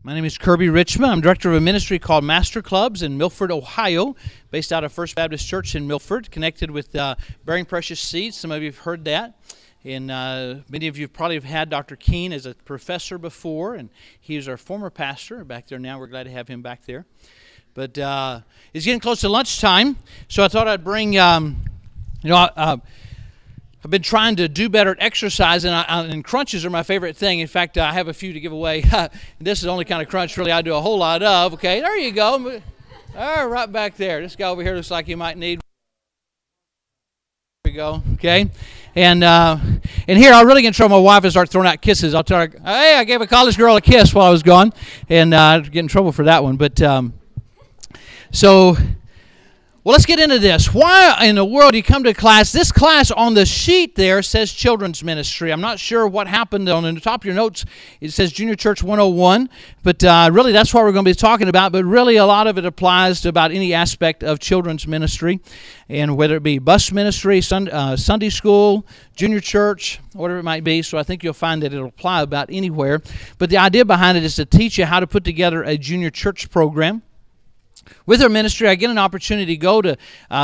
My name is Kirby Richman. I'm director of a ministry called Master Clubs in Milford, Ohio, based out of First Baptist Church in Milford, connected with Bearing Precious Seeds. Some of you have heard that. And many of you probably have had Dr. Keene as a professor before, and he was our former pastor back there now. We're glad to have him back there. But it's getting close to lunchtime, so I thought I'd bring, I've been trying to do better at exercise, and crunches are my favorite thing. In fact, I have a few to give away. This is the only kind of crunch really I do a whole lot of. Okay, there you go. Right back there. This guy over here looks like he might need. There we go. Okay, and here I really get in trouble. My wife will start throwing out kisses. I'll tell her, hey, I gave a college girl a kiss while I was gone, and I'd get in trouble for that one. But well, let's get into this. Why in the world do you come to class? This class on the sheet there says children's ministry. I'm not sure what happened on the top of your notes. It says Junior Church 101, but really that's what we're going to be talking about. But really a lot of it applies to about any aspect of children's ministry, and whether it be bus ministry, Sunday school, junior church, whatever it might be. So I think you'll find that it'll apply about anywhere. But the idea behind it is to teach you how to put together a junior church program. With our ministry, I get an opportunity to go to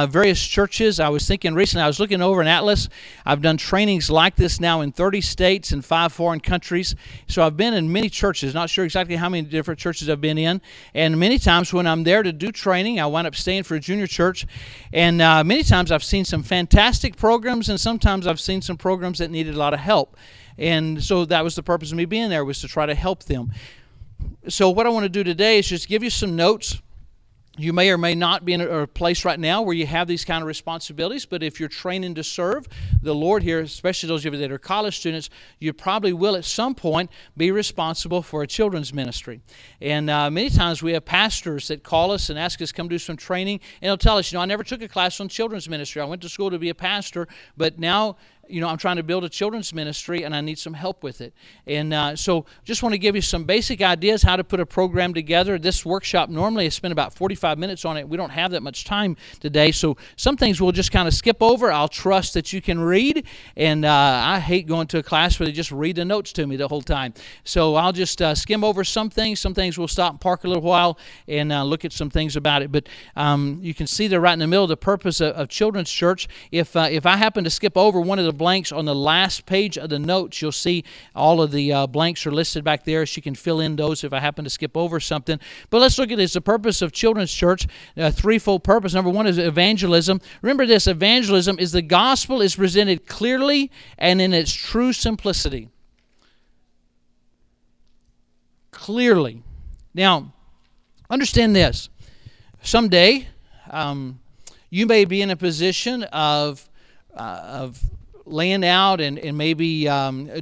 various churches. I was thinking recently, I was looking over an atlas. I've done trainings like this now in 30 states and 5 foreign countries. So I've been in many churches, not sure exactly how many different churches I've been in. And many times when I'm there to do training, I wind up staying for a junior church. And many times I've seen some fantastic programs, and sometimes I've seen some programs that needed a lot of help. And so that was the purpose of me being there, was to try to help them. So what I want to do today is just give you some notes. You may or may not be in a place right now where you have these kind of responsibilities, but if you're training to serve the Lord here, especially those of you that are college students, you probably will at some point be responsible for a children's ministry. And many times we have pastors that call us and ask us to come do some training, and they'll tell us, I never took a class on children's ministry. I went to school to be a pastor, but now I'm trying to build a children's ministry, and I need some help with it. And so just want to give you some basic ideas how to put a program together. This workshop, normally I spend about 45 minutes on it. We don't have that much time today, so some things we'll just kind of skip over. I'll trust that you can read, and I hate going to a class where they just read the notes to me the whole time. So I'll just skim over some things. Some things we'll stop and park a little while and look at some things about it. But you can see there right in the middle the purpose of Children's Church. If I happen to skip over one of the blanks on the last page of the notes, you'll see all of the blanks are listed back there, so you can fill in those if I happen to skip over something. But let's look at this. The purpose of Children's Church, threefold purpose. Number one is evangelism. Remember this, evangelism is the gospel is presented clearly and in its true simplicity. Clearly. Now, understand this. Someday, you may be in a position of laying out and maybe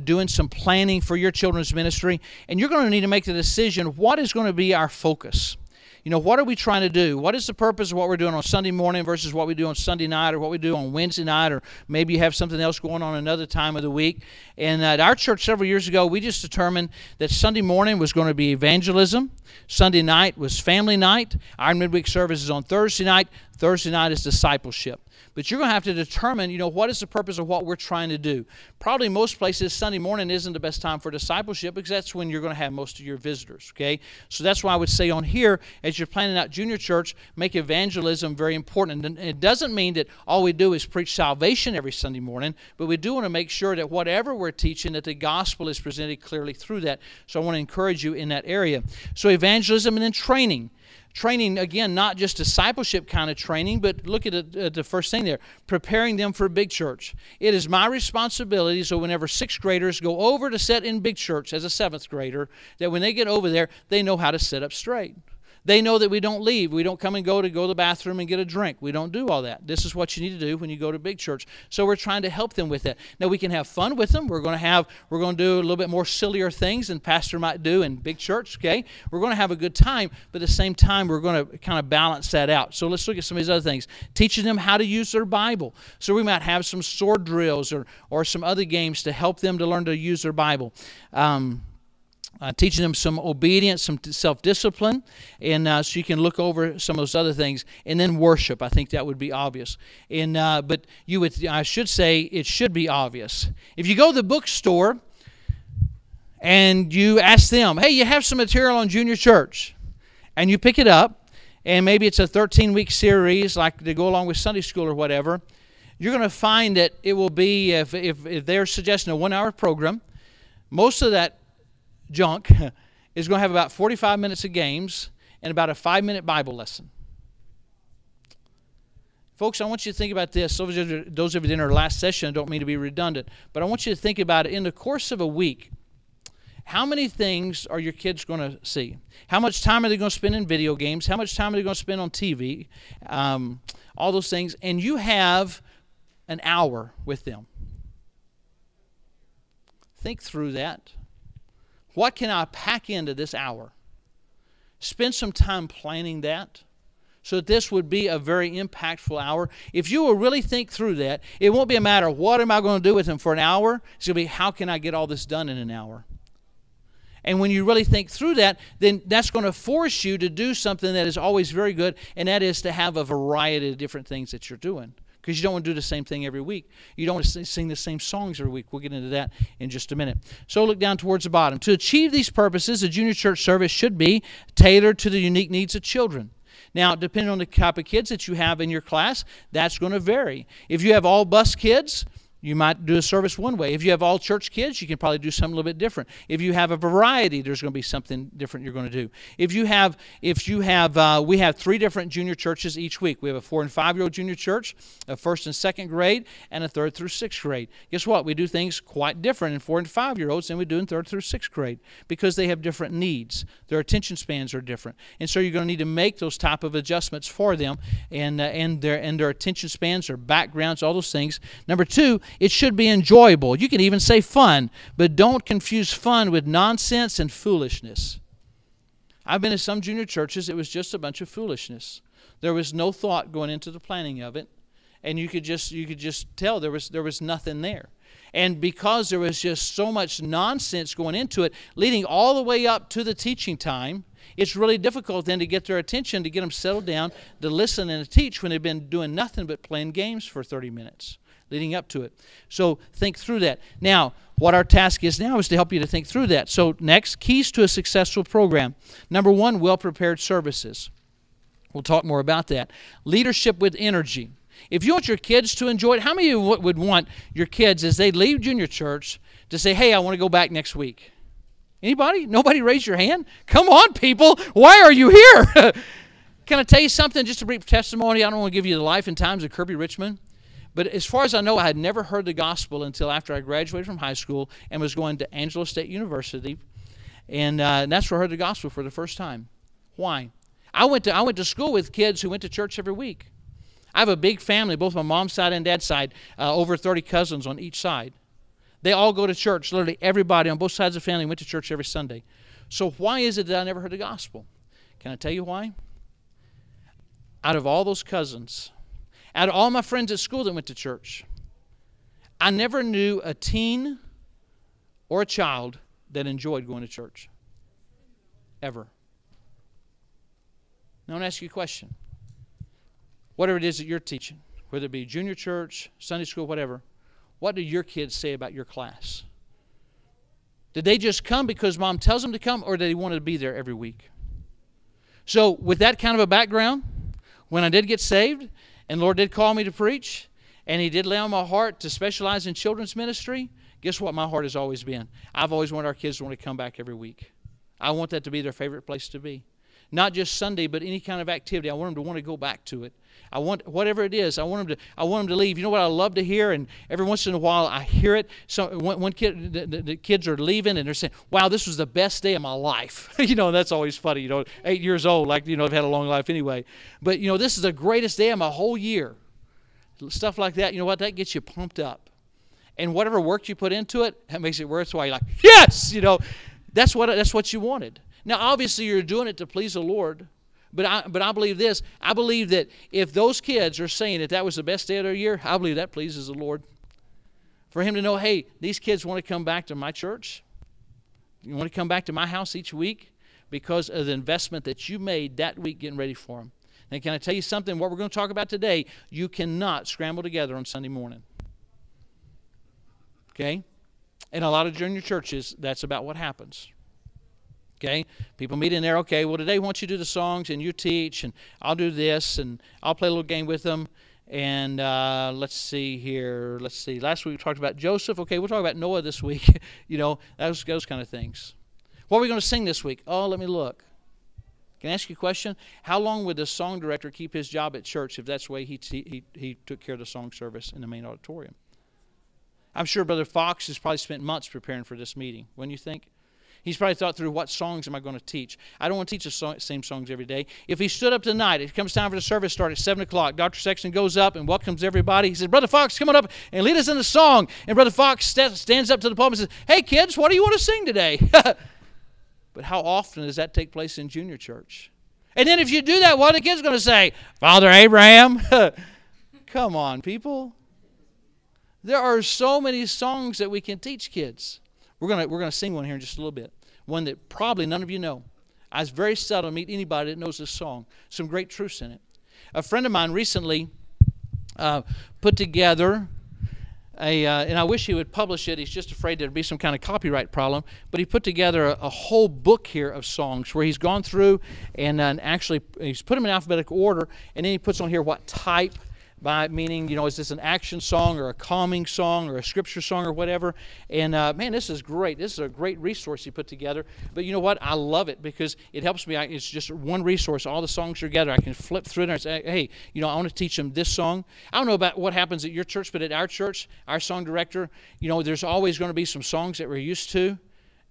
doing some planning for your children's ministry, and you're going to need to make the decision, what is going to be our focus? What are we trying to do? What is the purpose of what we're doing on Sunday morning versus what we do on Sunday night, or what we do on Wednesday night, or maybe you have something else going on another time of the week? And at our church several years ago, we just determined that Sunday morning was going to be evangelism. Sunday night was family night. Our midweek service is on Thursday night. Thursday night is discipleship. But you're going to have to determine, what is the purpose of what we're trying to do. Probably most places, Sunday morning isn't the best time for discipleship, because that's when you're going to have most of your visitors, okay? So that's why I would say on here, as you're planning out junior church, make evangelism very important. And it doesn't mean that all we do is preach salvation every Sunday morning, but we do want to make sure that whatever we're teaching, that the gospel is presented clearly through that. So I want to encourage you in that area. So evangelism, and then training. Training, again, not just discipleship kind of training, but look at the first thing there, preparing them for big church. It is my responsibility, so whenever 6th graders go over to sit in big church as a 7th grader, that when they get over there, they know how to sit up straight. They know that we don't leave. We don't come and go to the bathroom and get a drink. We don't do all that. This is what you need to do when you go to big church. So we're trying to help them with that. Now, we can have fun with them. We're going to do a little bit more sillier things than pastor might do in big church, okay? We're going to have a good time, but at the same time, we're going to kind of balance that out. So let's look at some of these other things. Teaching them how to use their Bible. So we might have some sword drills or some other games to help them to learn to use their Bible. Teaching them some obedience, some self-discipline, and so you can look over some of those other things. And then worship, I think that would be obvious. But I should say it should be obvious. If you go to the bookstore and you ask them, hey, you have some material on junior church, and you pick it up, and maybe it's a 13-week series like to go along with Sunday school or whatever, you're going to find that it will be, if they're suggesting a 1-hour program, most of that junk is going to have about 45 minutes of games and about a 5-minute Bible lesson. Folks, I want you to think about this. Those of you in our last session, I don't mean to be redundant, but I want you to think about it in the course of a week. How many things are your kids going to see? How much time are they going to spend in video games? How much time are they going to spend on TV? All those things. And you have an hour with them. Think through that. What can I pack into this hour? Spend some time planning that so that this would be a very impactful hour. If you will really think through that, it won't be a matter of what am I going to do with them for an hour. It's going to be how can I get all this done in an hour? And when you really think through that, then that's going to force you to do something that is always very good, and that is to have a variety of different things that you're doing. Because you don't want to do the same thing every week. You don't want to sing the same songs every week. We'll get into that in just a minute. So look down towards the bottom. To achieve these purposes, a junior church service should be tailored to the unique needs of children. Now, depending on the type of kids that you have in your class, that's going to vary. If you have all bus kids, you might do a service one way. If you have all church kids, you can probably do something a little bit different. If you have a variety, there's going to be something different you're going to do. We have 3 different junior churches each week. We have a 4- and 5-year-old junior church, a 1st and 2nd grade, and a 3rd through 6th grade. Guess what? We do things quite different in 4- and 5-year-olds than we do in 3rd through 6th grade because they have different needs. Their attention spans are different, and so you're going to need to make those type of adjustments for them and their attention spans, their backgrounds, all those things. Number 2. It should be enjoyable. You can even say fun, but don't confuse fun with nonsense and foolishness. I've been to some junior churches, it was just a bunch of foolishness. There was no thought going into the planning of it, and you could just tell there was nothing there. And because there was just so much nonsense going into it, leading all the way up to the teaching time, it's really difficult then to get their attention, to get them settled down, to listen and to teach when they've been doing nothing but playing games for 30 minutes. Leading up to it. So think through that. Now, what our task is now is to help you to think through that. So next, keys to a successful program. Number 1, well-prepared services. We'll talk more about that. Leadership with energy. If you want your kids to enjoy it, how many of you would want your kids as they leave junior church to say, hey, I want to go back next week? Anybody? Nobody raise your hand? Come on, people. Why are you here? Can I tell you something? Just a brief testimony. I don't want to give you the life and times of Kirby, Richman. But as far as I know, I had never heard the gospel until after I graduated from high school and was going to Angelo State University. And that's where I heard the gospel for the first time. Why? I went to school with kids who went to church every week. I have a big family, both my mom's side and dad's side, over 30 cousins on each side. They all go to church. Literally everybody on both sides of the family went to church every Sunday. So why is it that I never heard the gospel? Can I tell you why? Out of all those cousins, out of all my friends at school that went to church, I never knew a teen or a child that enjoyed going to church. Ever. Now I want to ask you a question. Whatever it is that you're teaching, whether it be junior church, Sunday school, whatever, what do your kids say about your class? Did they just come because mom tells them to come, or did they want to be there every week? So with that kind of a background, when I did get saved, and the Lord did call me to preach, and He did lay on my heart to specialize in children's ministry, guess what my heart has always been? I've always wanted our kids to want to come back every week. I want that to be their favorite place to be. Not just Sunday, but any kind of activity. I want them to want to go back to it. I want, whatever it is, I want them to leave. You know what I love to hear? And every once in a while I hear it. So when the kids are leaving and they're saying, wow, this was the best day of my life. You know, that's always funny. You know, 8 years old, like, you know, I've had a long life anyway. But, you know, this is the greatest day of my whole year. Stuff like that, you know what? That gets you pumped up. And whatever work you put into it, that makes it worthwhile. You're like, yes! You know, that's what you wanted. Now, obviously, you're doing it to please the Lord. But I believe this. I believe that if those kids are saying that was the best day of their year, I believe that pleases the Lord. For Him to know, hey, these kids want to come back to my church. You want to come back to my house each week because of the investment that you made that week getting ready for them. And can I tell you something? What we're going to talk about today, you cannot scramble together on Sunday morning. Okay? In a lot of junior churches, that's about what happens. Okay? People meet in there, okay, well, today once you do the songs and you teach, and I'll do this, and I'll play a little game with them. And let's see here. Let's see. Last week we talked about Joseph. Okay, we'll talk about Noah this week. Those kind of things. What are we going to sing this week? Oh, let me look. Can I ask you a question? How long would the song director keep his job at church if that's the way he took care of the song service in the main auditorium? I'm sure Brother Fox has probably spent months preparing for this meeting. Wouldn't you think? He's probably thought through, what songs am I going to teach? I don't want to teach the same songs every day. If he stood up tonight, it comes time for the service start at 7 o'clock. Dr. Sexton goes up and welcomes everybody. He says, Brother Fox, come on up and lead us in a song. And Brother Fox stands up to the pulpit and says, hey, kids, what do you want to sing today? But how often does that take place in junior church? And then if you do that, what are the kids going to say? Father Abraham? Come on, people. There are so many songs that we can teach kids. We're gonna sing one here in just a little bit. One that probably none of you know. I very seldom meet anybody that knows this song. Some great truths in it. A friend of mine recently put together and I wish he would publish it. He's just afraid there'd be some kind of copyright problem. But he put together a whole book here of songs where he's gone through and actually he's put them in alphabetical order, and then he puts on here what type. By meaning, is this an action song or a calming song or a scripture song or whatever? And man, this is great. This is a great resource he put together. But you know what? I love it because it helps me. It's just one resource. All the songs are together. I can flip through it and say, hey, I want to teach them this song. I don't know about what happens at your church, but at our church, our song director, there's always going to be some songs that we're used to.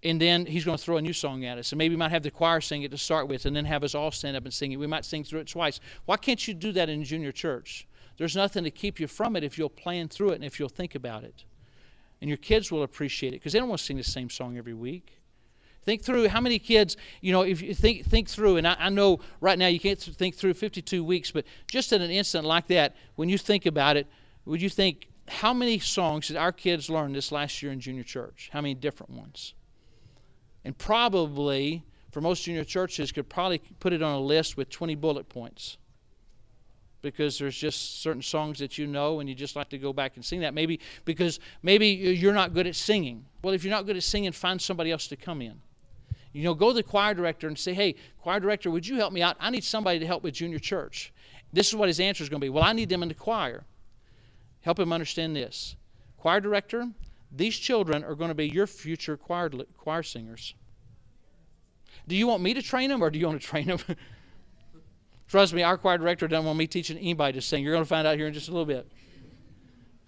And then he's going to throw a new song at us. And maybe we might have the choir sing it to start with and then have us all stand up and sing it. We might sing through it twice. Why can't you do that in junior church? There's nothing to keep you from it if you'll plan through it and if you'll think about it. And your kids will appreciate it because they don't want to sing the same song every week. Think through how many kids, if you think through, and I know right now you can't think through 52 weeks, but just in an instant like that, when you think about it, would you think, how many songs did our kids learn this last year in junior church? How many different ones? And probably, for most junior churches, could probably put it on a list with 20 bullet points. Because there's just certain songs that and you just like to go back and sing that. Maybe you're not good at singing. Well, if you're not good at singing, find somebody else to come in. Go to the choir director and say, hey, choir director, would you help me out? I need somebody to help with junior church. This is what his answer is going to be. Well, I need them in the choir. Help him understand this. Choir director, these children are going to be your future choir singers. Do you want me to train them or do you want to train them? Trust me, our choir director doesn't want me teaching anybody to sing. You're going to find out here in just a little bit.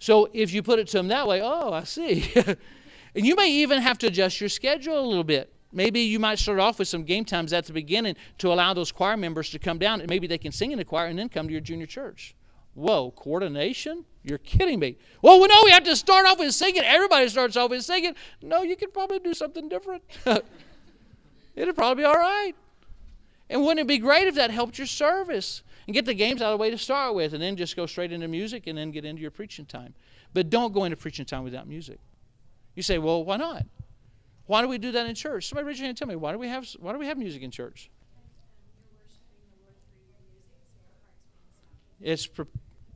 So if you put it to them that way, oh, I see. And you may even have to adjust your schedule a little bit. Maybe you might start off with some game times at the beginning to allow those choir members to come down, and maybe they can sing in the choir and then come to your junior church. Whoa, coordination? You're kidding me. Well, we know we have to start off with singing. Everybody starts off with singing. No, you could probably do something different. It'd probably be all right. And wouldn't it be great if that helped your service? And get the games out of the way to start with, and then just go straight into music and then get into your preaching time. But don't go into preaching time without music. You say, well, why not? Why do we do that in church? Somebody raise your hand and tell me, why do we have music in church?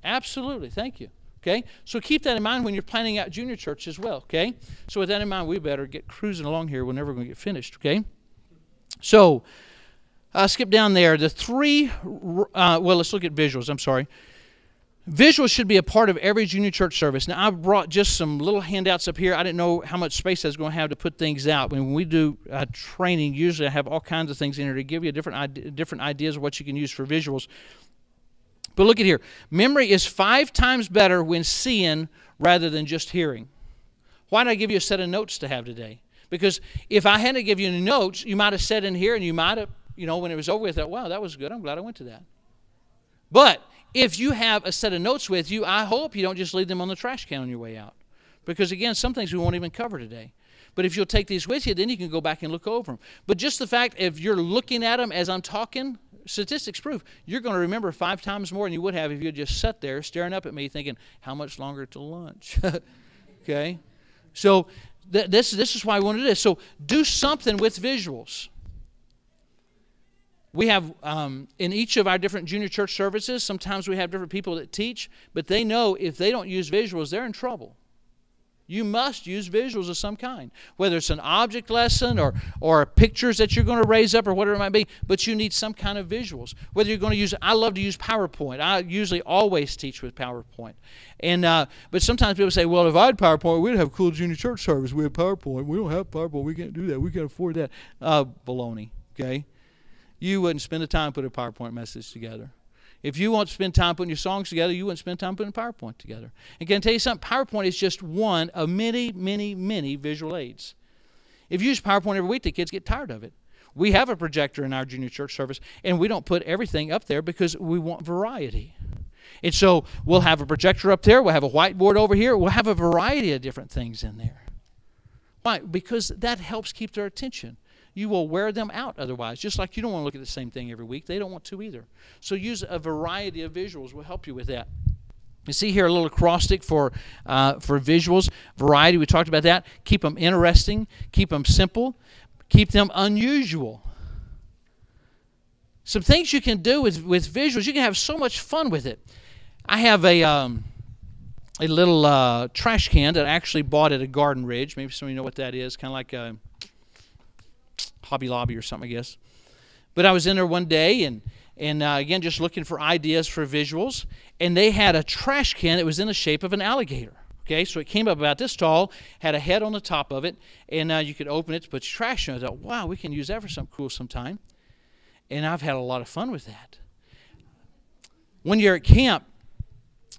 Absolutely, thank you. Okay, so keep that in mind when you're planning out junior church as well. Okay, so with that in mind, we better get cruising along here. We're never going to get finished. Okay, so skip down there. The three. Let's look at visuals. I'm sorry. Visuals should be a part of every junior church service. Now, I brought just some little handouts up here. I didn't know how much space I was going to have to put things out. When we do training, usually I have all kinds of things in here to give you different ideas of what you can use for visuals. But look at here. Memory is 5 times better when seeing rather than just hearing. Why did I give you a set of notes to have today? Because if I hadn't given you any notes, you might have sat in here and you might have, when it was over with, thought, wow, that was good. I'm glad I went to that. But if you have a set of notes with you, I hope you don't just leave them on the trash can on your way out. Because, again, some things we won't even cover today. But if you'll take these with you, then you can go back and look over them. But just the fact, if you're looking at them as I'm talking, statistics prove you're going to remember 5 times more than you would have if you just sat there staring up at me thinking, how much longer till lunch? Okay? So this is why I want to do this. So do something with visuals. We have, in each of our different junior church services, sometimes we have different people that teach, but they know if they don't use visuals, they're in trouble. You must use visuals of some kind, whether it's an object lesson or pictures that you're going to raise up or whatever it might be, but you need some kind of visuals. Whether you're going to use, I love to use PowerPoint. I usually always teach with PowerPoint. And but sometimes people say, well, if I had PowerPoint, we'd have a cool junior church service. We have PowerPoint. We don't have PowerPoint. We can't do that. We can't afford that. Baloney, okay? You wouldn't spend the time to put a PowerPoint message together. If you want to spend time putting your songs together, you wouldn't spend time putting PowerPoint together. And can I tell you something? PowerPoint is just one of many, many, many visual aids. If you use PowerPoint every week, the kids get tired of it. We have a projector in our junior church service, and we don't put everything up there because we want variety. And so we'll have a projector up there. We'll have a whiteboard over here. We'll have a variety of different things in there. Why? Because that helps keep their attention. You will wear them out otherwise. Just like you don't want to look at the same thing every week. They don't want to either. So use a variety of visuals will help you with that. You see here a little acrostic for visuals. Variety, we talked about that. Keep them interesting. Keep them simple. Keep them unusual. Some things you can do with visuals. You can have so much fun with it. I have a little trash can that I actually bought at a Garden Ridge. Maybe some of you know what that is. Kind of like a Hobby Lobby or something, I guess. But I was in there one day and again, just looking for ideas for visuals. And they had a trash can that was in the shape of an alligator. Okay, so it came up about this tall, had a head on the top of it, and you could open it to put your trash in. I thought, wow, we can use that for something cool sometime. And I've had a lot of fun with that. When you're at camp,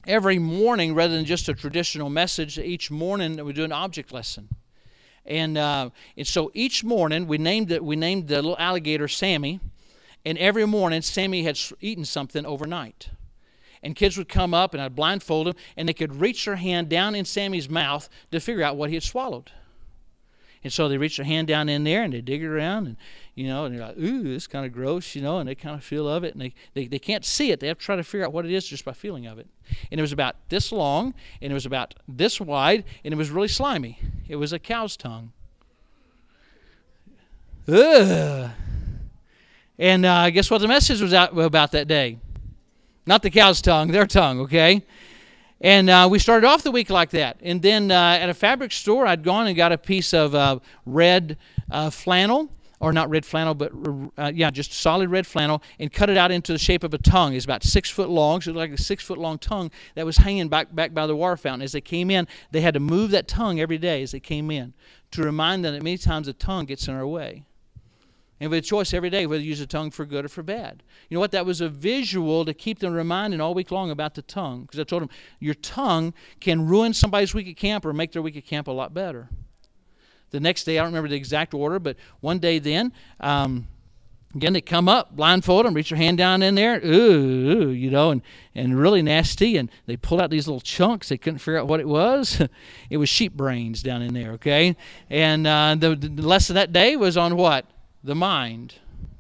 every morning, rather than just a traditional message, each morning we do an object lesson. And so each morning we named the little alligator Sammy, and every morning Sammy had eaten something overnight. And kids would come up and I'd blindfold them, and they could reach their hand down in Sammy's mouth to figure out what he had swallowed. And so they reach their hand down in there and they dig it around, and and they're like, ooh, this is kind of gross, and they kind of feel of it, and they can't see it. They have to try to figure out what it is just by feeling of it. And it was about this long, and it was about this wide, and it was really slimy. It was a cow's tongue. Ugh. And guess what the message was about that day? Not the cow's tongue, their tongue, okay? And we started off the week like that. And then at a fabric store, I'd gone and got a piece of red flannel, or not red flannel, but just solid red flannel, and cut it out into the shape of a tongue. It's about 6 foot long, so it looked like a 6 foot long tongue that was hanging back by the water fountain. As they came in, they had to move that tongue every day as they came in to remind them that many times the tongue gets in our way. And we had a choice every day whether to use the tongue for good or for bad. You know what? That was a visual to keep them reminded all week long about the tongue. Because I told them, your tongue can ruin somebody's week at camp or make their week at camp a lot better. The next day, I don't remember the exact order, but one day then, again, they come up, blindfold them, reach their hand down in there, and really nasty. And they pulled out these little chunks. They couldn't figure out what it was. It was sheep brains down in there, okay? And the lesson that day was on what? The mind,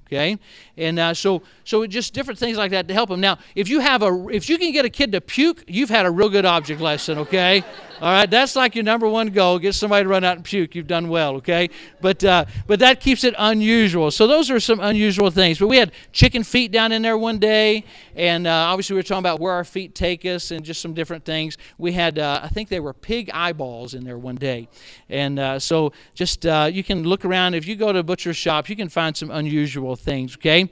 okay? And so just different things like that to help them. Now, if you can get a kid to puke, you've had a real good object lesson, okay? All right, that's like your number one goal. Get somebody to run out and puke. You've done well, okay? But that keeps it unusual. So those are some unusual things. But we had chicken feet down in there one day, and obviously we were talking about where our feet take us and just some different things. We had, I think they were pig eyeballs in there one day. And so just you can look around. If you go to a butcher's shop, you can find some unusual things, okay?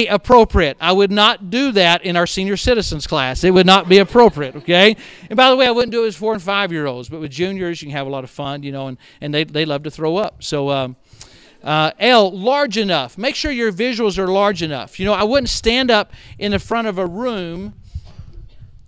Appropriate. I would not do that in our senior citizens class. It would not be appropriate, okay? And by the way, I wouldn't do it with 4- and 5-year-olds, but with juniors, you can have a lot of fun, and they love to throw up. So large enough. Make sure your visuals are large enough. I wouldn't stand up in the front of a room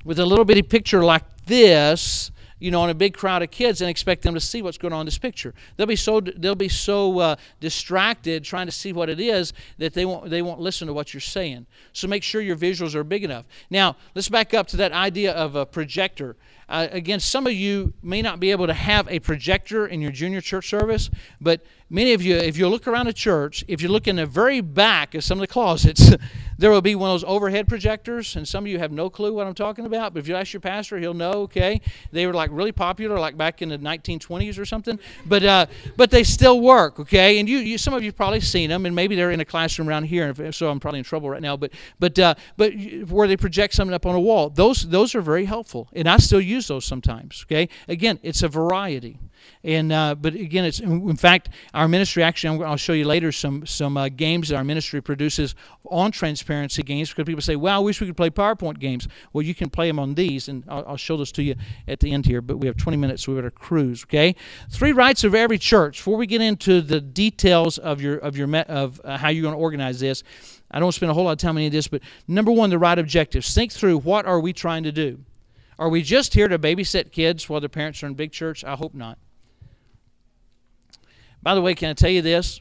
with a little bitty picture like this, on a big crowd of kids and expect them to see what's going on in this picture. They'll be so distracted trying to see what it is that they won't listen to what you're saying. So make sure your visuals are big enough. Now, let's back up to that idea of a projector. Again, some of you may not be able to have a projector in your junior church service, but many of you, if you look around a church, if you look in the very back of some of the closets, There will be one of those overhead projectors, and some of you have no clue what I'm talking about, but if you ask your pastor, he'll know, okay? They were like really popular, like back in the 1920s or something, but they still work, okay? And some of you have probably seen them, and maybe they're in a classroom around here, so I'm probably in trouble right now, but where they project something up on a wall, those are very helpful, and I still use those sometimes, okay? Again, it's a variety. And but again, it's in fact our ministry. Actually, I'll show you later some games that our ministry produces on transparency games, because people say, "Well, I wish we could play PowerPoint games." Well, you can play them on these, and I'll show those to you at the end here. But we have 20 minutes, so we better cruise. Okay, 3 rights of every church. Before we get into the details of how you're going to organize this, I don't spend a whole lot of time on this. But number 1, the right objectives. Think through, what are we trying to do? Are we just here to babysit kids while their parents are in big church? I hope not. By the way, can I tell you this?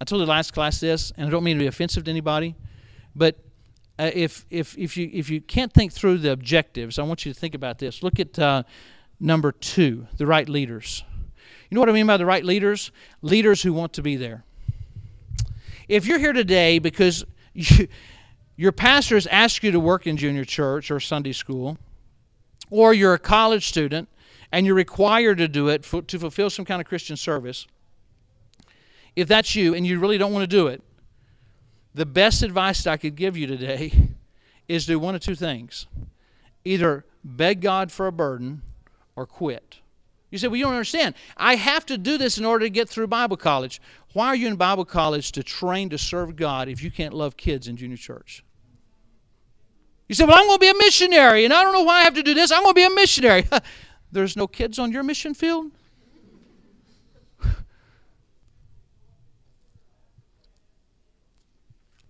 I told the last class this, and I don't mean to be offensive to anybody, but if you can't think through the objectives, I want you to think about this. Look at number 2, the right leaders. You know what I mean by the right leaders? Leaders who want to be there. If you're here today because your pastor has asked you to work in junior church or Sunday school, or you're a college student and you're required to do it to fulfill some kind of Christian service, if that's you and you really don't want to do it, the best advice that I could give you today is do one of 2 things. Either beg God for a burden or quit. You say, well, you don't understand. I have to do this in order to get through Bible college. Why are you in Bible college to train to serve God if you can't love kids in junior church? You say, well, I'm going to be a missionary, and I don't know why I have to do this. I'm going to be a missionary. There's no kids on your mission field?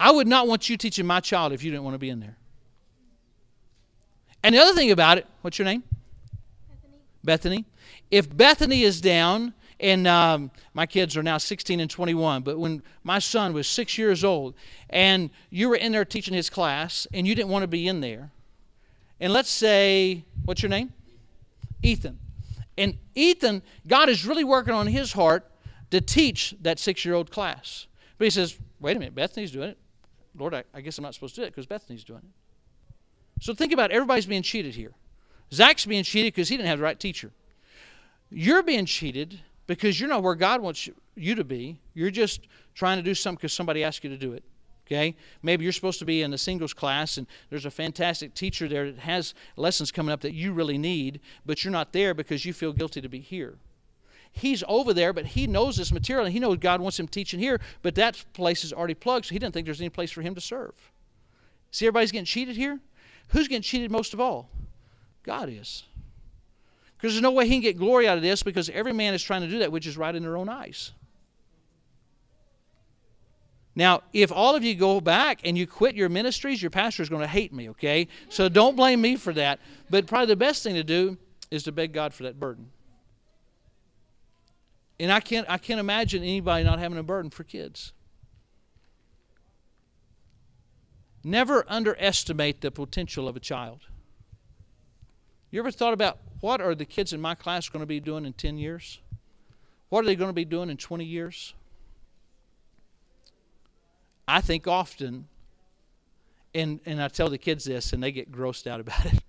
I would not want you teaching my child if you didn't want to be in there. And the other thing about it, what's your name? Bethany. If Bethany is down, and my kids are now 16 and 21, but when my son was 6 years old, and you were in there teaching his class, and you didn't want to be in there, and let's say, what's your name? Ethan. And Ethan, God is really working on his heart to teach that 6-year-old class. But he says, wait a minute, Bethany's doing it. Lord, I guess I'm not supposed to do it because Bethany's doing it. So think about it. Everybody's being cheated here. Zach's being cheated because he didn't have the right teacher. You're being cheated because you're not where God wants you to be. You're just trying to do something because somebody asked you to do it. Okay? Maybe you're supposed to be in the singles class, and there's a fantastic teacher there that has lessons coming up that you really need, but you're not there because you feel guilty to be here. He's over there, but he knows this material, and he knows God wants him teaching here, but that place is already plugged, so he didn't think there's any place for him to serve. See, everybody's getting cheated here? Who's getting cheated most of all? God is. Because there's no way he can get glory out of this, because every man is trying to do that which is right in their own eyes. Now, if all of you go back and you quit your ministries, your pastor is going to hate me, okay? So don't blame me for that. But probably the best thing to do is to beg God for that burden. And I can't imagine anybody not having a burden for kids. Never underestimate the potential of a child. You ever thought about what are the kids in my class going to be doing in 10 years? What are they going to be doing in 20 years? I think often, and I tell the kids this, and they get grossed out about it.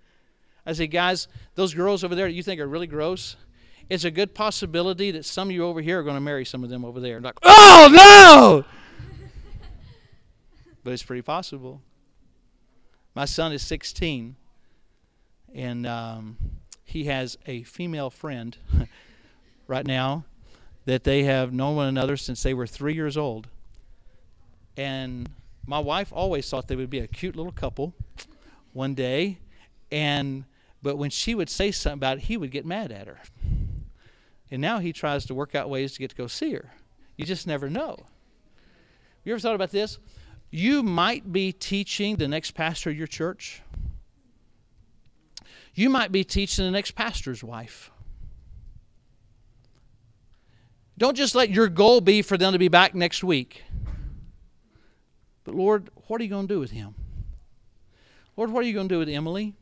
I say, guys, those girls over there that you think are really gross, it's a good possibility that some of you over here are going to marry some of them over there. Like, oh, no! But it's pretty possible. My son is 16, and he has a female friend right now that they have known one another since they were 3 years old. And my wife always thought they would be a cute little couple one day. But when she would say something about it, he would get mad at her. And now he tries to work out ways to get to go see her. You just never know. You ever thought about this? You might be teaching the next pastor of your church. You might be teaching the next pastor's wife. Don't just let your goal be for them to be back next week. But Lord, what are you going to do with him? Lord, what are you going to do with Emily?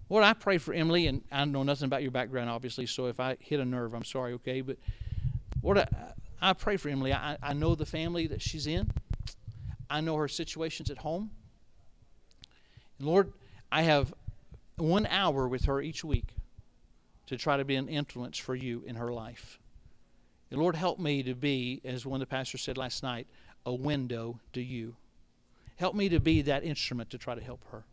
Lord, I pray for Emily, and I know nothing about your background, obviously, so if I hit a nerve, I'm sorry, okay? But Lord, I pray for Emily. I know the family that she's in. I know her situations at home. And Lord, I have 1 hour with her each week to try to be an influence for you in her life. And Lord, help me to be, as one of the pastors said last night, a window to you. Help me to be that instrument to try to help her.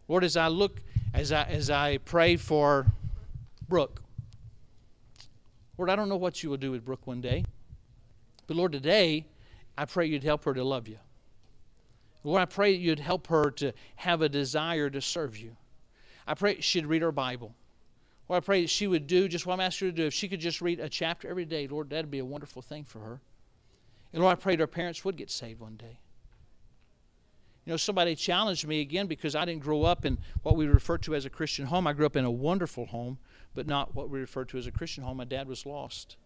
Lord, as I pray for Brooke, Lord, I don't know what you will do with Brooke one day. But Lord, today, I pray you'd help her to love you. Lord, I pray that you'd help her to have a desire to serve you. I pray she'd read her Bible. Lord, I pray that she would do just what I'm asking her to do. If she could just read a chapter every day, Lord, that'd be a wonderful thing for her. And Lord, I pray that her parents would get saved one day. You know, somebody challenged me again because I didn't grow up in what we refer to as a Christian home. I grew up in a wonderful home, but not what we refer to as a Christian home. My dad was lost.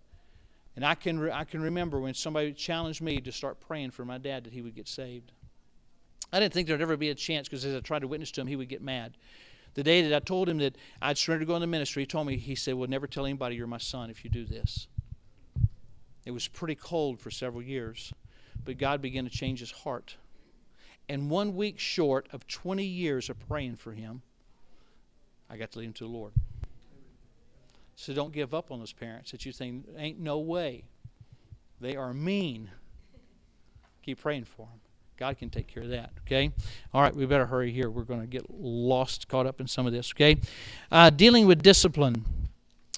And I can remember when somebody challenged me to start praying for my dad that he would get saved. I didn't think there would ever be a chance because as I tried to witness to him, he would get mad. The day that I told him that I'd surrendered to go in the ministry, he told me, he said, well, never tell anybody you're my son if you do this. It was pretty cold for several years, but God began to change his heart. And 1 week short of 20 years of praying for him, I got to lead him to the Lord. So don't give up on those parents that you think, ain't no way. They are mean. Keep praying for them. God can take care of that, okay? All right, we better hurry here. We're going to get caught up in some of this, okay? Dealing with discipline.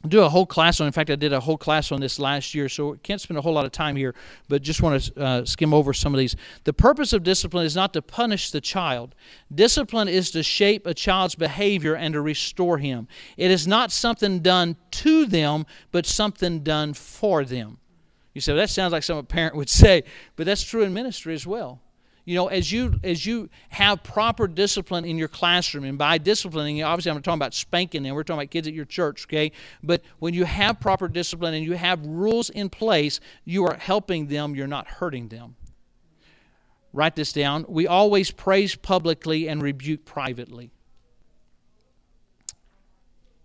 Do a whole class on. In fact, I did a whole class on this last year, so can't spend a whole lot of time here, but just want to skim over some of these. The purpose of discipline is not to punish the child. Discipline is to shape a child's behavior and to restore him. It is not something done to them, but something done for them. You say, well, that sounds like something a parent would say, but that's true in ministry as well. You know, as you have proper discipline in your classroom, and by disciplining, obviously I'm not talking about spanking them, we're talking about kids at your church, okay? But when you have proper discipline and you have rules in place, you are helping them, you're not hurting them. Write this down. We always praise publicly and rebuke privately.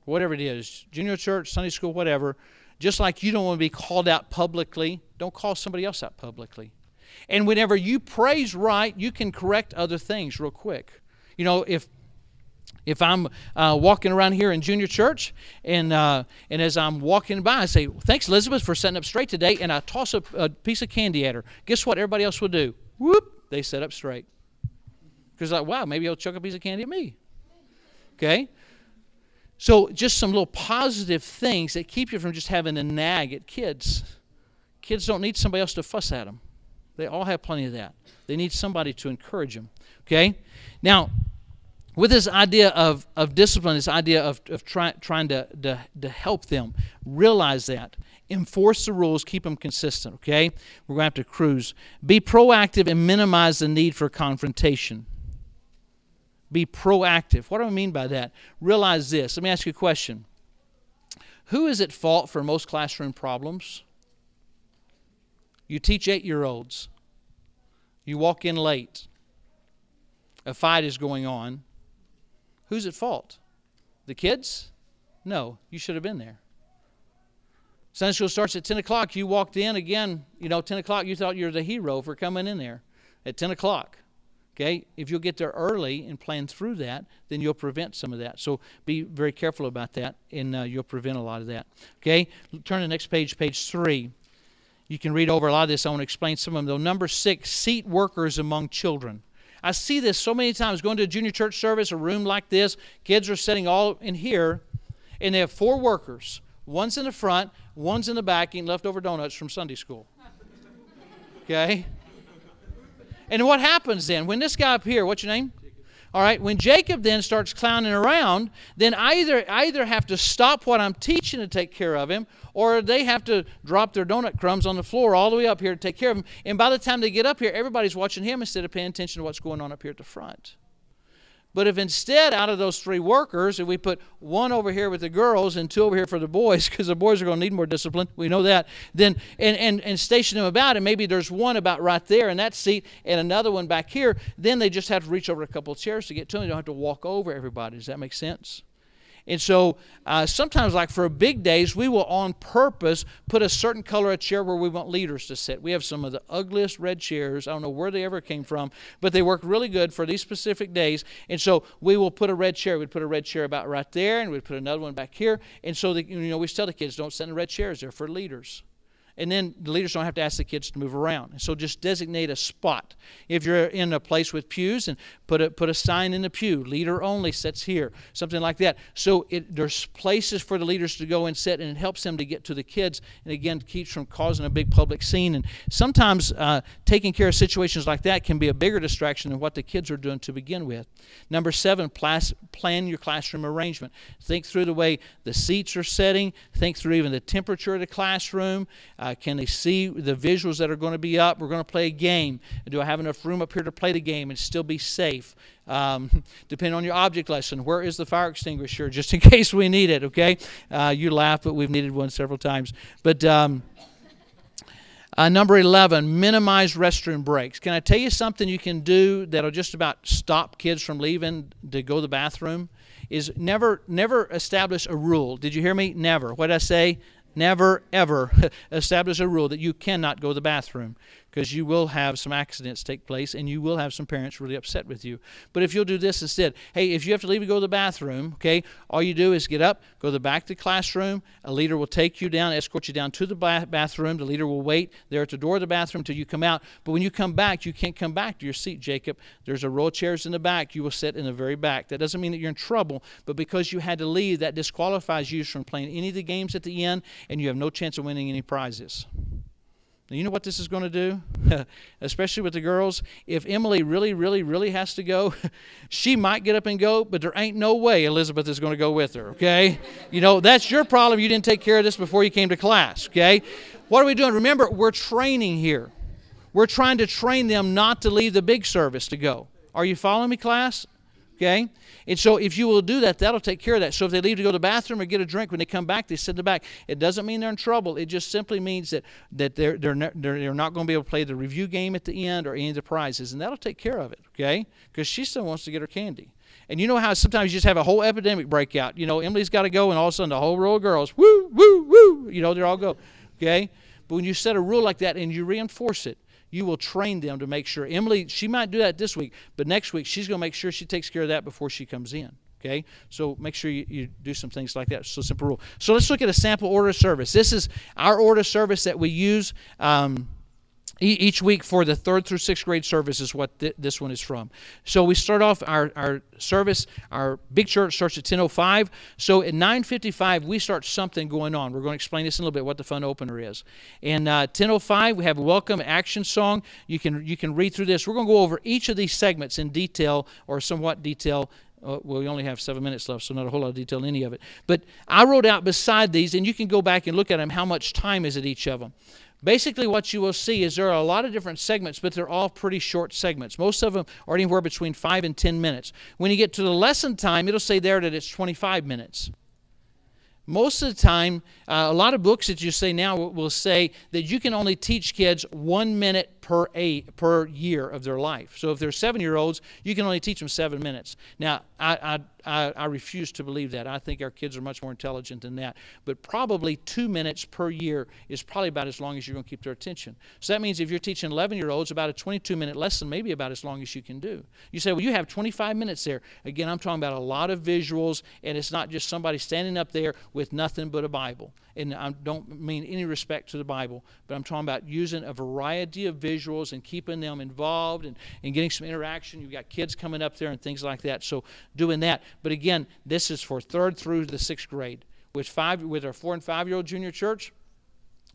Whatever it is, junior church, Sunday school, whatever, just like you don't want to be called out publicly, don't call somebody else out publicly. And whenever you praise right, you can correct other things real quick. You know, if I'm walking around here in junior church, and as I'm walking by, I say, thanks, Elizabeth, for setting up straight today, and I toss a piece of candy at her. Guess what everybody else would do? Whoop, they set up straight. Because like, wow, maybe he'll chuck a piece of candy at me. Okay? So just some little positive things that keep you from just having a nag at kids. Kids don't need somebody else to fuss at them. They all have plenty of that. They need somebody to encourage them. Okay? Now, with this idea of discipline, this idea of trying to help them, realize that. Enforce the rules, keep them consistent. Okay? We're going to have to cruise. Be proactive and minimize the need for confrontation. Be proactive. What do I mean by that? Realize this. Let me ask you a question. Who is at fault for most classroom problems? You teach 8-year-olds. You walk in late. A fight is going on. Who's at fault? The kids? No, you should have been there. Sunday school starts at 10 o'clock. You walked in again, 10 o'clock, you thought you were the hero for coming in there at 10 o'clock. Okay? If you'll get there early and plan through that, then you'll prevent some of that. So be very careful about that, and you'll prevent a lot of that. Okay? Turn to the next page, page 3. You can read over a lot of this. I want to explain some of them, though. Number 6, seat workers among children. I see this so many times going to a junior church service, a room like this. Kids are sitting all in here, and they have 4 workers. One's in the front, one's in the back, eating leftover donuts from Sunday school. Okay? And what happens then? When this guy up here, what's your name? All right, when Jacob then starts clowning around, then I either have to stop what I'm teaching to take care of him, or they have to drop their donut crumbs on the floor all the way up here to take care of him. And by the time they get up here, everybody's watching him instead of paying attention to what's going on up here at the front. But if instead, out of those 3 workers, if we put 1 over here with the girls and 2 over here for the boys, because the boys are going to need more discipline, we know that, then and station them about, and maybe there's 1 about right there in that seat and another one back here, then they just have to reach over a couple of chairs to get to them. They don't have to walk over everybody. Does that make sense? And so sometimes, like for big days, we will on purpose put a certain color of chair where we want leaders to sit. We have some of the ugliest red chairs. I don't know where they ever came from, but they work really good for these specific days. And so we will put a red chair. We'd put a red chair about right there, and we'd put another one back here. And so we tell the kids, don't sit in the red chairs. They're for leaders. And then the leaders don't have to ask the kids to move around. And so just designate a spot. If you're in a place with pews, and put a sign in the pew, leader only sits here, something like that. So there's places for the leaders to go and sit, and it helps them to get to the kids, and again, keeps from causing a big public scene. And sometimes taking care of situations like that can be a bigger distraction than what the kids are doing to begin with. Number 7, plan your classroom arrangement. Think through the way the seats are setting. Think through even the temperature of the classroom. Can they see the visuals that are going to be up? We're going to play a game. Do I have enough room up here to play the game and still be safe? Depending on your object lesson, where is the fire extinguisher, just in case we need it, okay? You laugh, but we've needed one several times. But number 11, minimize restroom breaks. Can I tell you something you can do that'll just about stop kids from leaving to go to the bathroom? Is never establish a rule. Did you hear me? Never. What did I say? Never, ever establish a rule that you cannot go to the bathroom, because you will have some accidents take place, and you will have some parents really upset with you. But if you'll do this instead, hey, if you have to leave and go to the bathroom, okay, all you do is get up, go to the back of the classroom. A leader will take you down, escort you down to the bathroom. The leader will wait there at the door of the bathroom until you come out. But when you come back, you can't come back to your seat, Jacob. There's a row of chairs in the back. You will sit in the very back. That doesn't mean that you're in trouble, but because you had to leave, that disqualifies you from playing any of the games at the end, and you have no chance of winning any prizes. Now, you know what this is going to do? Especially with the girls. If Emily really, really, really has to go, she might get up and go, but there ain't no way Elizabeth is going to go with her, okay? You know, that's your problem. You didn't take care of this before you came to class, okay? What are we doing? Remember, we're training here. We're trying to train them not to leave the big service to go. Are you following me, class? Okay? And so if you will do that, that'll take care of that. So if they leave to go to the bathroom or get a drink, when they come back, they sit in the back. It doesn't mean they're in trouble. It just simply means that they're not going to be able to play the review game at the end or any of the prizes. And that'll take care of it, okay? Because she still wants to get her candy. And you know how sometimes you just have a whole epidemic breakout. You know, Emily's got to go, and all of a sudden the whole row of girls, woo, woo, woo, you know, they all go, okay? But when you set a rule like that and you reinforce it, you will train them to make sure. Emily, she might do that this week, but next week she's going to make sure she takes care of that before she comes in. Okay? So make sure you do some things like that. So simple rule. So let's look at a sample order of service. This is our order of service that we use each week for the 3rd through 6th grade service is what this one is from. So we start off our service, our big church starts at 10:05. So at 9:55, we start something going on. We're going to explain this in a little bit, what the fun opener is. And 10:05, we have a welcome action song. You can read through this. We're going to go over each of these segments in detail, or somewhat detail. Well, we only have 7 minutes left, so not a whole lot of detail in any of it. But I wrote out beside these, and you can go back and look at them, how much time is at each of them. Basically, what you will see is there are a lot of different segments, but they're all pretty short segments. Most of them are anywhere between 5 and 10 minutes. When you get to the lesson time, it'll say there that it's 25 minutes. Most of the time, a lot of books that you say now will say that you can only teach kids 1 minute per year of their life. So if they're 7-year-olds, you can only teach them 7 minutes. Now, I refuse to believe that. I think our kids are much more intelligent than that. But probably 2 minutes per year is probably about as long as you're going to keep their attention. So that means if you're teaching 11-year-olds, about a 22-minute lesson, maybe about as long as you can do. You say, well, you have 25 minutes there. Again, I'm talking about a lot of visuals, and it's not just somebody standing up there with nothing but a Bible. And I don't mean any respect to the Bible, but I'm talking about using a variety of visuals and keeping them involved and getting some interaction. You've got kids coming up there and things like that, so doing that. But again, this is for 3rd through the 6th grade. With our 4 and 5-year-old junior church,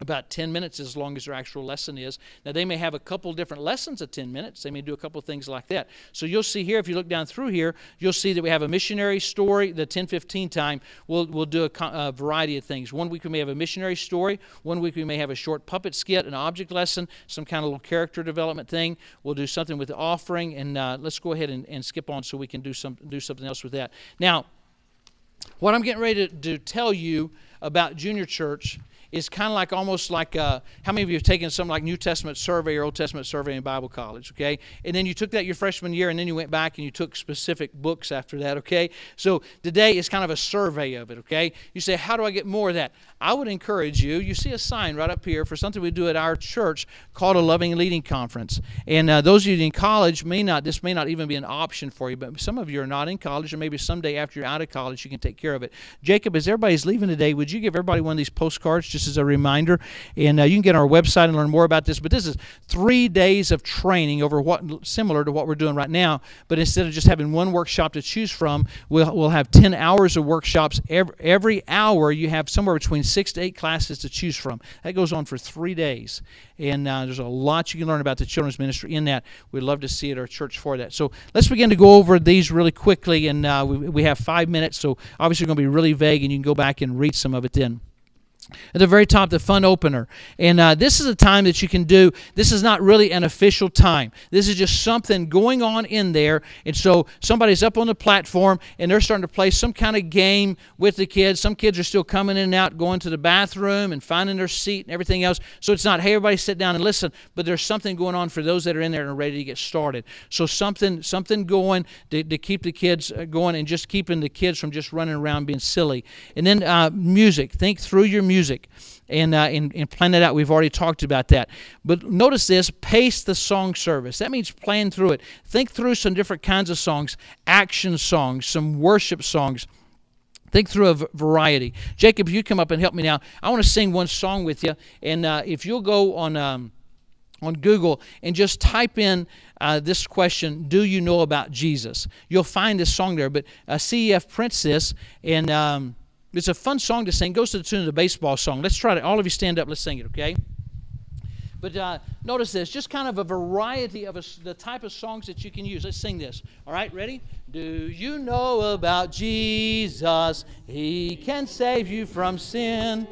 about 10 minutes as long as their actual lesson is. Now, they may have a couple different lessons at 10 minutes. They may do a couple of things like that. So you'll see here, if you look down through here, you'll see that we have a missionary story. The 10:15 time, we'll do a variety of things. One week we may have a missionary story. One week we may have a short puppet skit, an object lesson, some kind of little character development thing. We'll do something with the offering, and let's go ahead and skip on so we can do something else with that. Now, what I'm getting ready to tell you about junior church is kind of like almost like, how many of you have taken something like New Testament survey or Old Testament survey in Bible college, okay? And then you took that your freshman year, and then you went back and you took specific books after that, okay? So today is kind of a survey of it, okay? You say, how do I get more of that? I would encourage you, you see a sign right up here for something we do at our church called a Loving and Leading Conference. And those of you in college, this may not even be an option for you, but some of you are not in college, or maybe someday after you're out of college you can take care of it. Jacob, as everybody's leaving today, would you give everybody one of these postcards just as a reminder? And you can get on our website and learn more about this. But this is 3 days of training over similar to what we're doing right now. But instead of just having one workshop to choose from, we'll have 10 hours of workshops. Every hour you have somewhere between 6 to 8 classes to choose from. That goes on for 3 days. And there's a lot you can learn about the children's ministry in that. We'd love to see at our church for that. So let's begin to go over these really quickly. And we have 5 minutes, so obviously we're going to be really vague, and you can go back and read some of it then. At the very top, the fun opener. And this is a time that you can do. This is not really an official time. This is just something going on in there. And so somebody's up on the platform, and they're starting to play some kind of game with the kids. Some kids are still coming in and out, going to the bathroom and finding their seat and everything else. So it's not, hey, everybody sit down and listen, but there's something going on for those that are in there and are ready to get started. So something going to keep the kids going, and just keeping the kids from just running around being silly. And then music. Think through your music. And plan that out. We've already talked about that. But notice this, pace the song service. That means plan through it. Think through some different kinds of songs, action songs, some worship songs. Think through a variety. Jacob, if you come up and help me now, I want to sing one song with you. And if you'll go on Google and just type in this question, do you know about Jesus? You'll find this song there. But CEF prints this, and it's a fun song to sing. It goes to the tune of the baseball song. Let's try to, all of you stand up, let's sing it, okay? But notice this, just kind of a variety of the type of songs that you can use. Let's sing this. All right, ready? Do you know about Jesus? He can save you from sin.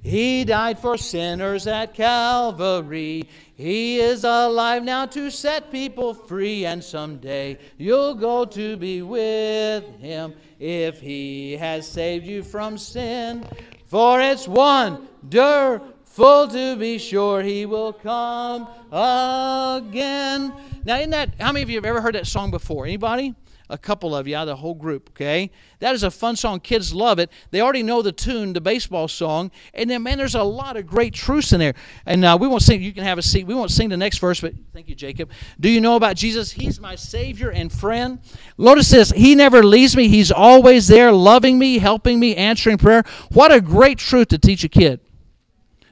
He died for sinners at Calvary. He is alive now to set people free, and someday you'll go to be with Him if He has saved you from sin. For it's wonderful to be sure He will come again. Now, how many of you have ever heard that song before? Anybody? A couple of you out of the whole group, okay? That is a fun song. Kids love it. They already know the tune, the baseball song. And then, man, there's a lot of great truths in there. And we won't sing. You can have a seat. We won't sing the next verse, but thank you, Jacob. Do you know about Jesus? He's my Savior and friend. Notice this. He never leaves me. He's always there, loving me, helping me, answering prayer. What a great truth to teach a kid.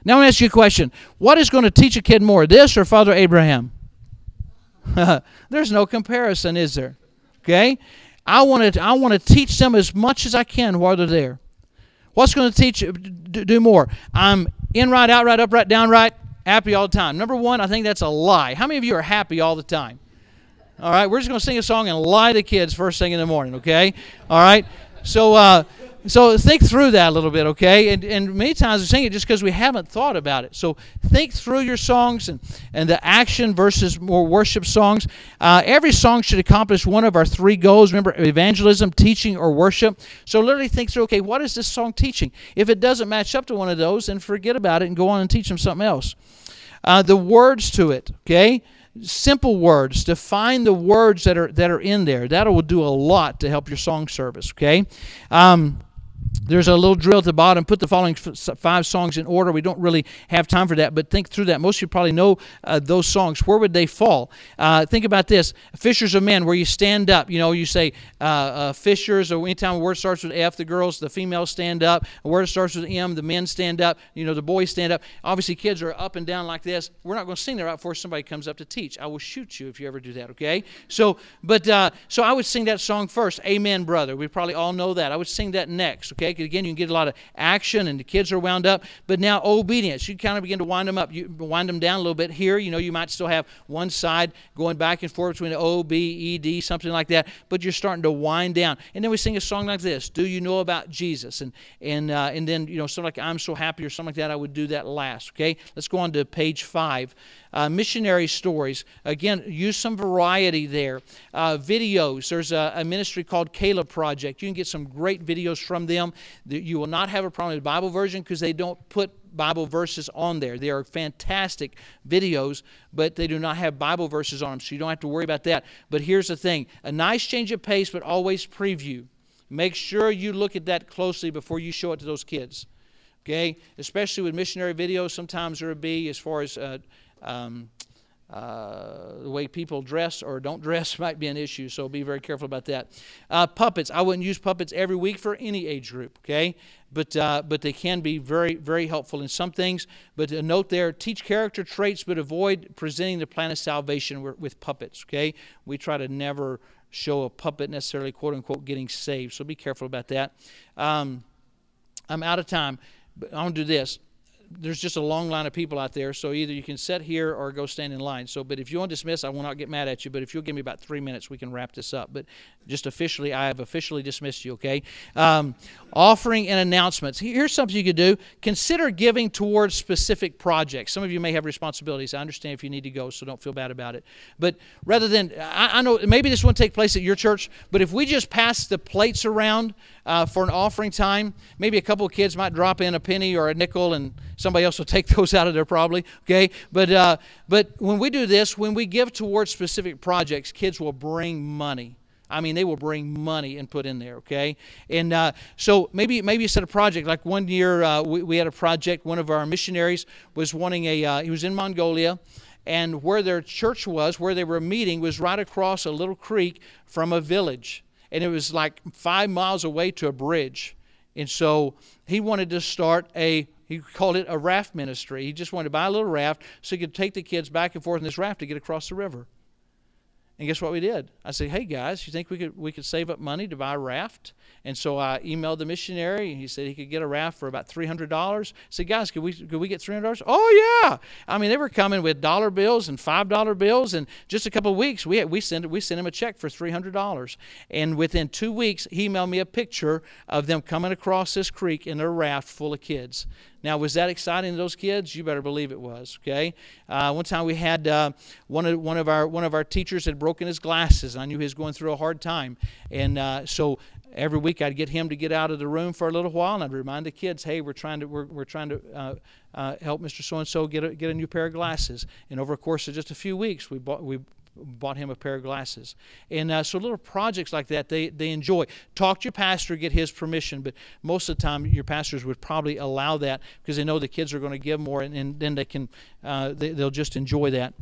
Now, I want to ask you a question. What is going to teach a kid more, this or Father Abraham? There's no comparison, is there? Okay, I want to teach them as much as I can while they're there. What's going to teach do more? I'm in right, out right, up right, down right, happy all the time. Number one, I think that's a lie. How many of you are happy all the time? All right, we're just going to sing a song and lie to kids first thing in the morning. Okay, all right. So think through that a little bit, okay? And many times we sing it just because we haven't thought about it. So think through your songs and the action versus more worship songs. Every song should accomplish one of our 3 goals. Remember, evangelism, teaching, or worship. So literally think through, okay, what is this song teaching? If it doesn't match up to one of those, then forget about it and go on and teach them something else. The words to it, okay? Simple words. Define the words that are in there. That will do a lot to help your song service, okay? There's a little drill at the bottom. Put the following 5 songs in order. We don't really have time for that, but think through that. Most of you probably know those songs. Where would they fall? Think about this. Fishers of Men, where you stand up. You know, you say fishers, or anytime a word starts with F, the girls, the females stand up. A word starts with M, the men stand up. You know, the boys stand up. Obviously, kids are up and down like this. We're not going to sing that right before somebody comes up to teach. I will shoot you if you ever do that, okay? So I would sing that song first. Amen, brother. We probably all know that. I would sing that next, okay? Again, you can get a lot of action, and the kids are wound up. But now obedience, you kind of begin to wind them up. You wind them down a little bit here. You know, you might still have one side going back and forth between O, B, E, D, something like that. But you're starting to wind down. And then we sing a song like this: Do you know about Jesus? And then, you know, something like I'm so happy or something like that. I would do that last. Okay, let's go on to page 5. Missionary stories. Again, use some variety there. Videos. There's a ministry called Caleb Project. You can get some great videos from them. You will not have a problem with the Bible version because they don't put Bible verses on there. They are fantastic videos, but they do not have Bible verses on them, so you don't have to worry about that. But here's the thing. A nice change of pace, but always preview. Make sure you look at that closely before you show it to those kids. Okay? Especially with missionary videos, sometimes there will be, as far as the way people dress or don't dress might be an issue, so be very careful about that. Puppets. I wouldn't use puppets every week for any age group, okay? But they can be very, very helpful in some things. But a note there, teach character traits, but avoid presenting the plan of salvation with puppets, okay? We try to never show a puppet necessarily, quote-unquote, getting saved, so be careful about that. I'm out of time, but I'm going to do this. There's just a long line of people out there, so either you can sit here or go stand in line. So, but if you want to dismiss, I will not get mad at you, but if you'll give me about 3 minutes, we can wrap this up. But just officially, I have officially dismissed you, okay? Offering and announcements. Here's something you could do. Consider giving towards specific projects. Some of you may have responsibilities. I understand if you need to go, so don't feel bad about it. But rather than, I know maybe this won't take place at your church, but if we just pass the plates around for an offering time, maybe a couple of kids might drop in a penny or a nickel, and somebody else will take those out of there probably, okay? But when we do this, when we give towards specific projects, kids will bring money. I mean, they will bring money and put in there, okay? And so maybe you set a project. Like one year we had a project. One of our missionaries was wanting he was in Mongolia, and where their church was, where they were meeting, was right across a little creek from a village. And it was like 5 miles away to a bridge. And so he wanted to start he called it a raft ministry. He just wanted to buy a little raft so he could take the kids back and forth in this raft to get across the river. And guess what we did? I said, hey, guys, you think we could save up money to buy a raft? And so I emailed the missionary. He said he could get a raft for about $300. I said, guys, could we get $300? Oh, yeah. I mean, they were coming with dollar bills and $5 bills. And just a couple of weeks, we sent him a check for $300. And within 2 weeks, he emailed me a picture of them coming across this creek in their raft full of kids. Now, was that exciting to those kids? You better believe it was, okay? One time we had one of our teachers had broken his glasses. I knew he was going through a hard time. And so every week I'd get him to get out of the room for a little while, and I'd remind the kids, hey, we're trying to help Mr. So-and-so get a new pair of glasses. And over the course of just a few weeks, we bought him a pair of glasses. And so little projects like that, they enjoy. Talk to your pastor, get his permission, but most of the time your pastors would probably allow that because they know the kids are going to give more, and then they can they'll just enjoy that.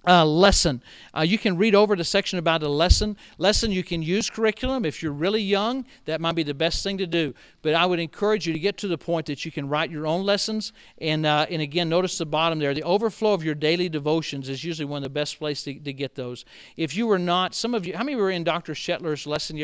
Lesson. You can read over the section about a lesson. You can use curriculum. If you're really young, that might be the best thing to do. But I would encourage you to get to the point that you can write your own lessons. And again, notice the bottom there. The overflow of your daily devotions is usually one of the best places to get those. If you were not, some of you, how many were in Dr. Shetler's lesson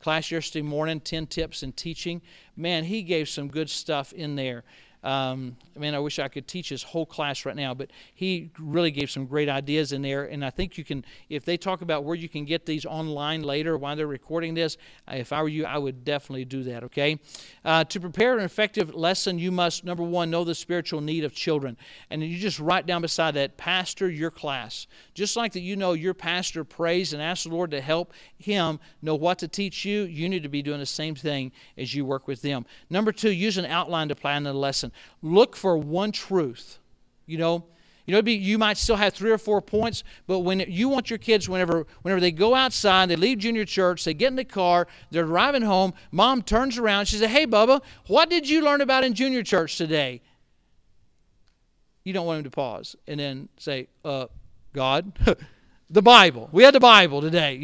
class yesterday morning, 10 tips in teaching? Man, he gave some good stuff in there. I wish I could teach his whole class right now, but he really gave some great ideas in there. And I think you can, if they talk about where you can get these online later while they're recording this, if I were you, I would definitely do that, okay? To prepare an effective lesson, you must, number one, know the spiritual need of children. And you just write down beside that, pastor your class. Just like that you know your pastor prays and asks the Lord to help him know what to teach you, you need to be doing the same thing as you work with them. Number two, use an outline to plan the lesson. Look for one truth. You might still have 3 or 4 points, but when you want your kids, whenever they go outside, they leave junior church, they get in the car, they're driving home, mom turns around, she says, hey, Bubba, what did you learn about in junior church today? You don't want him to pause and then say, God, the Bible. We had the Bible today,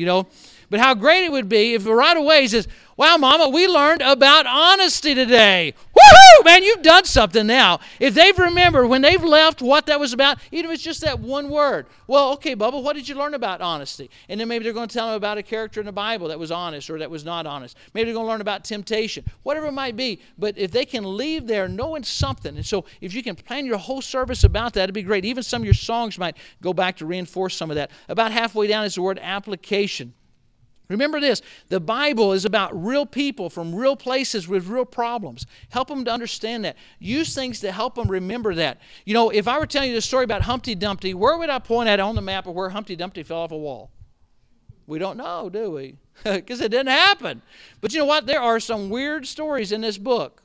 But how great it would be if right away he says, wow, Mama, we learned about honesty today. Woohoo! Man, you've done something now. If they've remembered when they've left what that was about, even if it's just that one word. Well, okay, Bubba, what did you learn about honesty? And then maybe they're going to tell them about a character in the Bible that was honest or that was not honest. Maybe they're going to learn about temptation, whatever it might be. But if they can leave there knowing something, and so if you can plan your whole service about that, it'd be great. Even some of your songs might go back to reinforce some of that. About halfway down is the word application. Remember this, the Bible is about real people from real places with real problems. Help them to understand that. Use things to help them remember that. If I were telling you the story about Humpty Dumpty, where would I point at on the map of where Humpty Dumpty fell off a wall? We don't know, do we? Because it didn't happen. But you know what? There are some weird stories in this book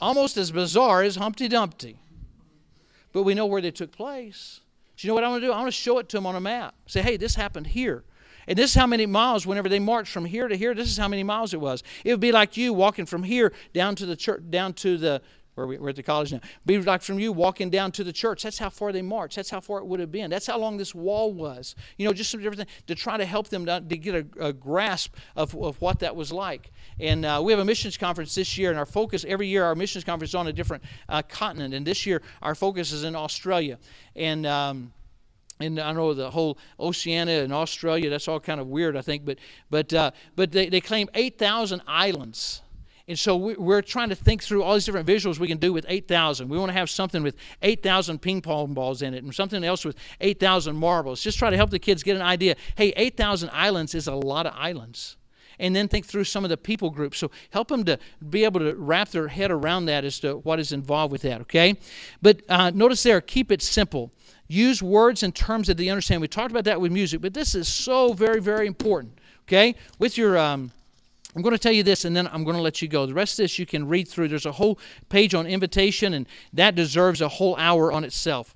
almost as bizarre as Humpty Dumpty. But we know where they took place. So you know what I want to do? I want to show it to them on a map. Say, hey, this happened here. And this is how many miles, whenever they marched from here to here, this is how many miles it was. It would be like you walking from here down to the church, down to the, we're at the college now. It would be like from you walking down to the church. That's how far they marched. That's how far it would have been. That's how long this wall was. You know, just some different things to try to help them to get a grasp of what that was like. And we have a missions conference this year, and our focus, every year our missions conference is on a different continent. And this year our focus is in Australia. And I know the whole Oceania and Australia, that's all kind of weird, I think. But they claim 8,000 islands. And so we're trying to think through all these different visuals we can do with 8,000. We want to have something with 8,000 ping pong balls in it and something else with 8,000 marbles. Just try to help the kids get an idea. Hey, 8,000 islands is a lot of islands. And then think through some of the people groups. So help them to be able to wrap their head around that as to what is involved with that, okay? But notice there, keep it simple. Use words and terms that they understand. We talked about that with music, but this is so very, very important, okay? With your... I'm going to tell you this, and then I'm going to let you go. The rest of this you can read through. There's a whole page on invitation, and that deserves a whole hour on itself.